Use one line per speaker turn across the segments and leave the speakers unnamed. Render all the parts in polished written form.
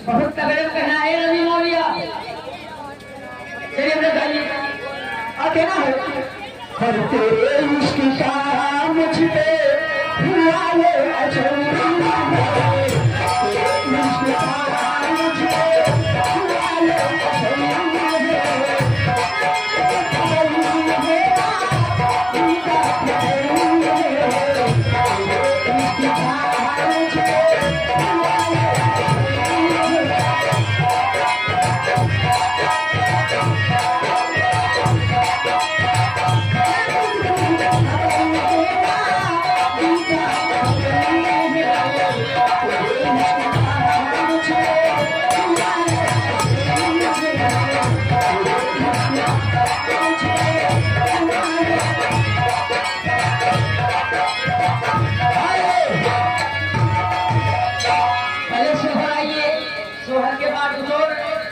बहुत तगड़े कहना है रवि मौर्य। चलिए अपने गाइए और कहना है हर तेरे इश्क का मुझ पे हुआ ये अजर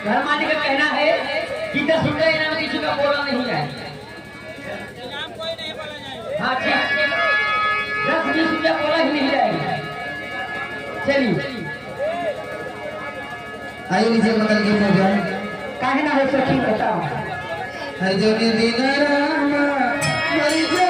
धर्मानी का कहना है कि 10 रुपये इनाम किसी का बोला नहीं जाए। हाँ ठीक, 10-20 रुपया बोला ही नहीं जाएगा। चलिए
आइए नीचे बगल के प्रोग्राम
कहना है सखी बताओ
हर जो दिन रामा हर जो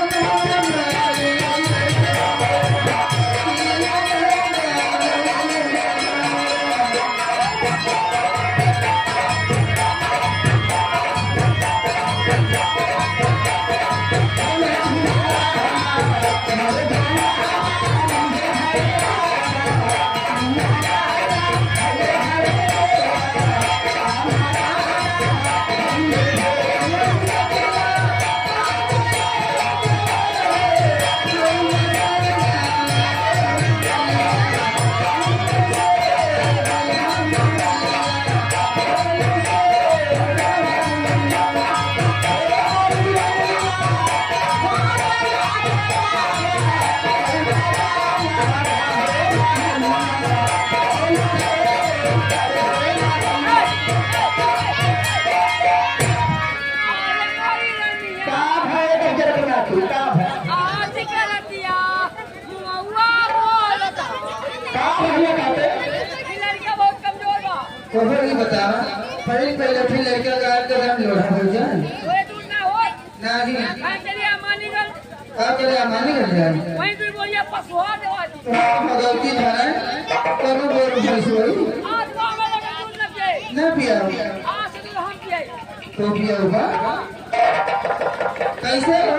खबर नहीं बता पहले पहले फिर लड़का गाल का दाम लोड़ा हो जाए नहीं का करे मानी कर जाए गलती है करो बोल भैंसोई ना पिया तो पिया होगा कैसे हो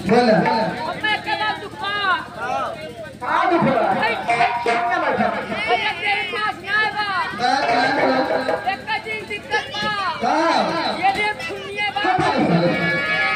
बोला
मैं कदा दुखा
कहाँ दुख रहा है?
है
बैठा
तेरे पास ना आएगा एक दिन दिक्कत बा ये देख सुनिए बात